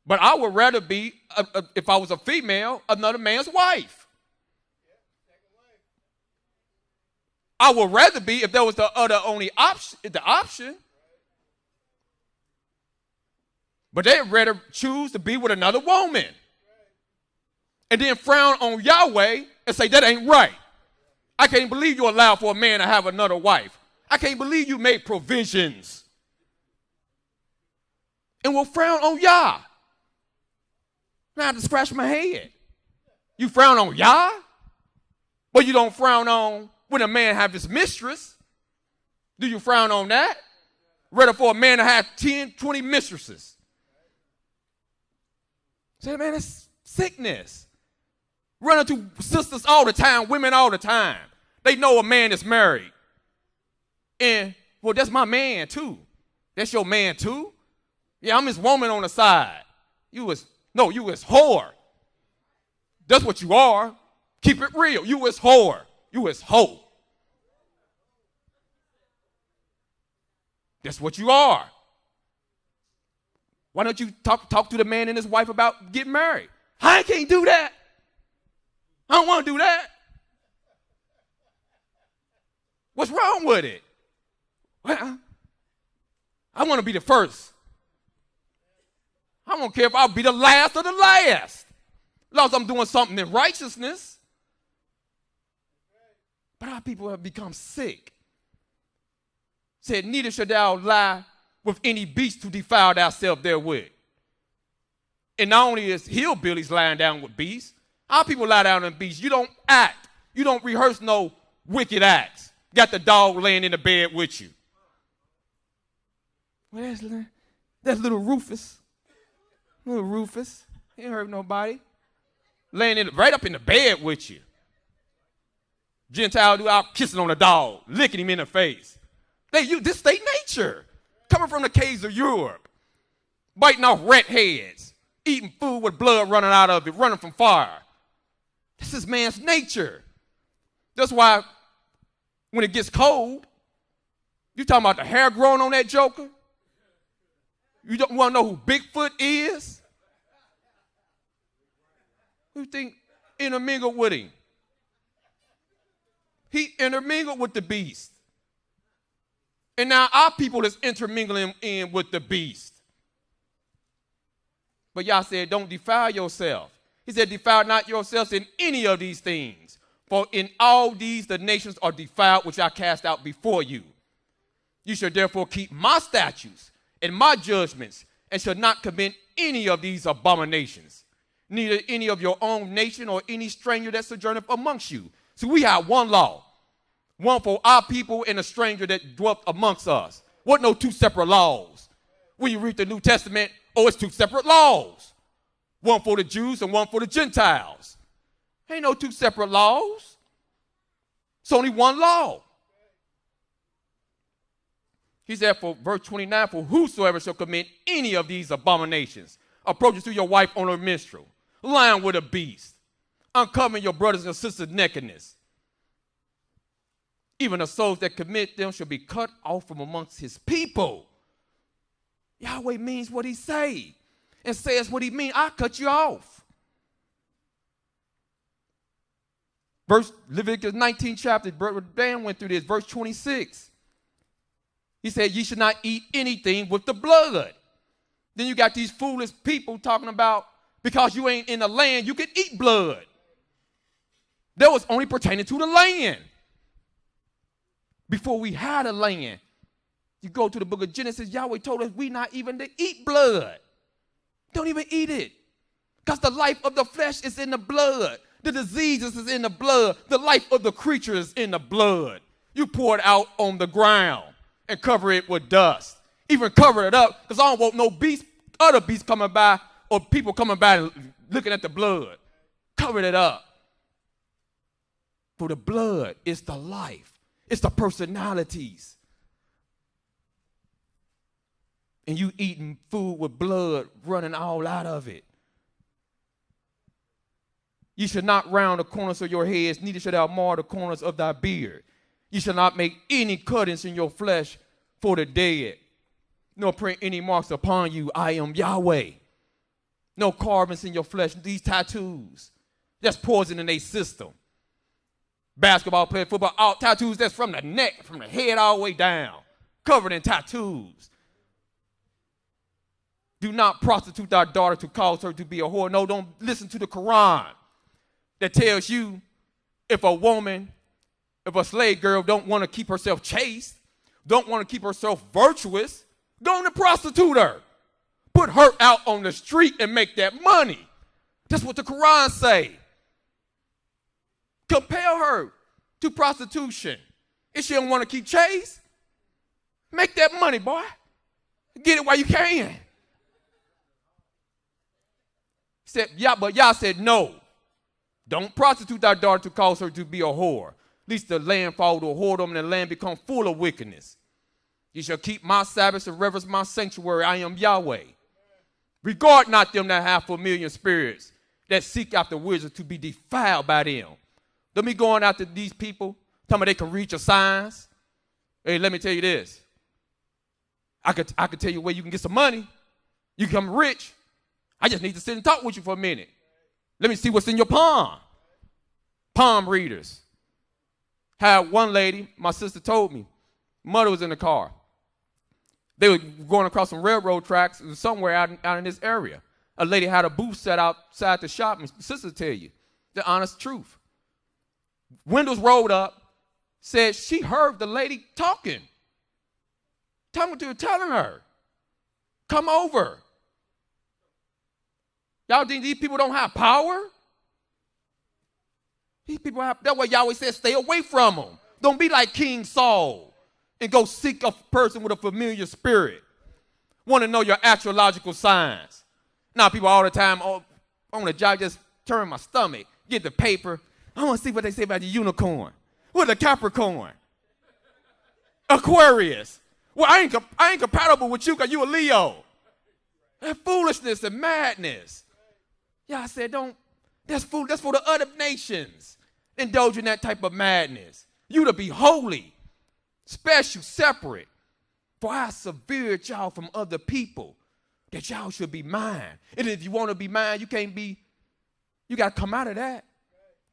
But I would rather be, if I was a female, another man's wife. I would rather be, if there was the only option. But they'd rather choose to be with another woman. And then frown on Yahweh and say, that ain't right. I can't believe you allow for a man to have another wife. I can't believe you made provisions. And will frown on Yah. Now I have to scratch my head. You frown on Yah, but you don't frown on when a man have his mistress. Do you frown on that? Rather for a man to have 10, 20 mistresses. Say, man, that's sickness. Run into sisters all the time, women all the time. They know a man is married. And, well, that's my man too. That's your man too? Yeah, I'm his woman on the side. You is whore. That's what you are. Keep it real. You is whore. You is hoe. That's what you are. Why don't you talk to the man and his wife about getting married? I can't do that. I don't want to do that. What's wrong with it? Well, I want to be the first. I don't care if I'll be the last or the last. As long as I'm doing something in righteousness. But our people have become sick. Said, neither shall thou lie with any beast to defile thyself therewith. And not only is hillbillies lying down with beasts, our people lie down with beasts. You don't act. You don't rehearse no wicked acts. Got the dog laying in the bed with you. Well, that's little Rufus. Little Rufus. He ain't hurt nobody. Laying right up in the bed with you. Gentile do out kissing on the dog, licking him in the face. This state nature. Coming from the caves of Europe. Biting off rat heads. Eating food with blood running out of it, running from fire. This is man's nature. That's why when it gets cold, you talking about the hair growing on that joker? You don't want to know who Bigfoot is? Who you think intermingled with him? He intermingled with the beast. And now our people is intermingling in with the beast. But Yah said, don't defile yourself. He said, defile not yourselves in any of these things. For in all these the nations are defiled, which I cast out before you. You shall therefore keep my statutes and my judgments, and shall not commit any of these abominations, neither any of your own nation or any stranger that sojourneth amongst you. So we have one law, one for our people and a stranger that dwelt amongst us. What no two separate laws? When you read the New Testament, it's two separate laws. One for the Jews and one for the Gentiles. Ain't no two separate laws. It's only one law. He said, for verse 29, for whosoever shall commit any of these abominations, approaches to your wife on her menstrual, lying with a beast, uncovering your brothers and sisters' nakedness, even the souls that commit them shall be cut off from amongst his people. Yahweh means what he say and says what he means. I'll cut you off. Verse Leviticus 19 chapter, Brother Dan went through this, verse 26. He said, ye should not eat anything with the blood. Then you got these foolish people talking about because you ain't in the land, you can eat blood. That was only pertaining to the land. Before we had a land, you go to the book of Genesis, Yahweh told us we not even to eat blood. Don't even eat it. Because the life of the flesh is in the blood. The diseases is in the blood. The life of the creature is in the blood. You pour it out on the ground and cover it with dust. Even cover it up, because I don't want no beast, other beasts coming by, or people coming by and looking at the blood. Cover it up. For the blood is the life. It's the personalities. And you eating food with blood running all out of it. You should not round the corners of your heads, neither shall thou mar the corners of thy beard. You shall not make any cuttings in your flesh for the dead, nor print any marks upon you. I am Yahweh. No carvings in your flesh. These tattoos, that's poison in their system. Basketball player, football, all tattoos that's from the neck, from the head all the way down, covered in tattoos. Do not prostitute thy daughter to cause her to be a whore. No, don't listen to the Quran that tells you if a slave girl don't want to keep herself chaste, don't want to keep herself virtuous, go on and prostitute her. Put her out on the street and make that money. That's what the Quran say. Compel her to prostitution. If she don't want to keep chaste, make that money, boy. Get it while you can. But y'all said no. Don't prostitute thy daughter to cause her to be a whore. At least the land fall to a whoredom and the land become full of wickedness. You shall keep my Sabbaths and reverence my sanctuary. I am Yahweh. Regard not them that have familiar spirits, that seek after wisdom to be defiled by them. Don't be going after these people, telling me they can read your signs. Hey, let me tell you this. I could tell you where you can get some money. You can become rich. I just need to sit and talk with you for a minute. Let me see what's in your palm. Palm readers. Had one lady, my sister told me, mother was in the car. They were going across some railroad tracks somewhere out in this area. A lady had a booth set outside the shop, and sister tell you the honest truth. Windows rolled up, said she heard the lady talking telling her, come over. Y'all think these people don't have power? These people have, that's why Yahweh says stay away from them. Don't be like King Saul and go seek a person with a familiar spirit. Want to know your astrological signs. Now people all the time on the job just turn my stomach, get the paper. I want to see what they say about the unicorn. What the Capricorn? Aquarius. Well, I ain't compatible with you because you a Leo. That foolishness and madness. Yeah, I said that's for the other nations. Indulge in that type of madness. You to be holy, special, separate. For I severed y'all from other people, that y'all should be mine. And if you want to be mine, you got to come out of that.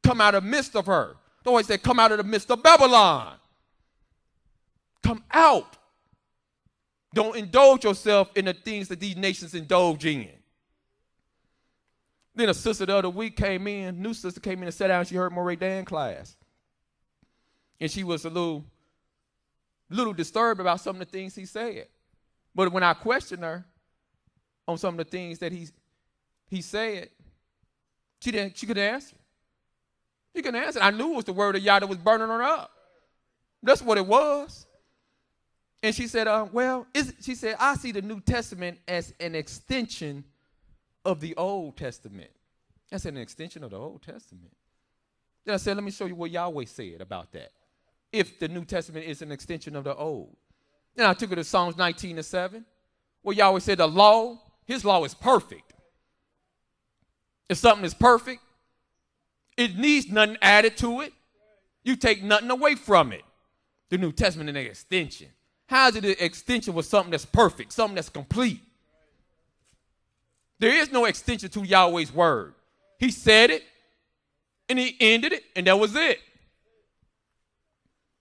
Come out of the midst of her. They always say, come out of the midst of Babylon. Come out. Don't indulge yourself in the things that these nations indulge in. Then a sister the other week new sister came in and sat down. She heard Moray Dan class. And she was a little disturbed about some of the things he said. But when I questioned her on some of the things that he said, she couldn't answer. She couldn't answer. I knew it was the word of Yah that was burning her up. That's what it was. And she said, she said, I see the New Testament as an extension of the Old Testament. That's an extension of the Old Testament. Then I said, let me show you what Yahweh said about that. If the New Testament is an extension of the Old. Then I took her to Psalms 19:7, where Yahweh said his law is perfect. If something is perfect, it needs nothing added to it. You take nothing away from it. The New Testament is an extension. How is it an extension with something that's perfect, something that's complete? There is no extension to Yahweh's word. He said it, and he ended it, and that was it.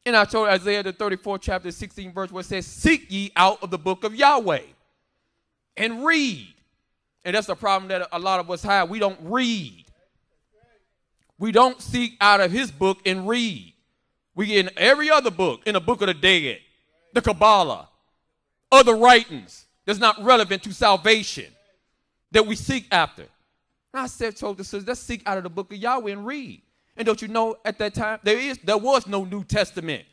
And I told Isaiah the 34th chapter, 16 verse, where it says, seek ye out of the book of Yahweh and read. And that's the problem that a lot of us have. We don't read. We don't seek out of his book and read. We get in every other book, in the book of the dead, the Kabbalah, other writings that's not relevant to salvation that we seek after. And I told the sisters, let's seek out of the book of Yahweh and read. And don't you know, at that time, there was no New Testament.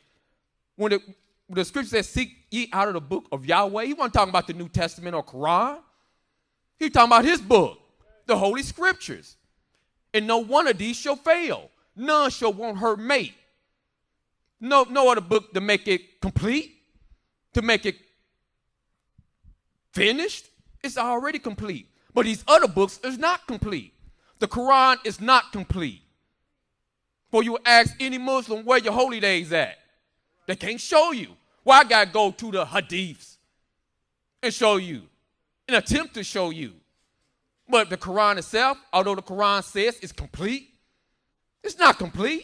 When the scripture says, seek ye out of the book of Yahweh, he wasn't talking about the New Testament or Quran. He was talking about his book, the Holy Scriptures. And no one of these shall fail. None shall want her mate. No other book to make it complete, to make it finished. It's already complete. But these other books is not complete. The Quran is not complete. For you ask any Muslim where your holy days at. They can't show you. Well, I got to go to the hadiths and show you, and attempt to show you. But the Quran itself, although the Quran says it's complete, it's not complete.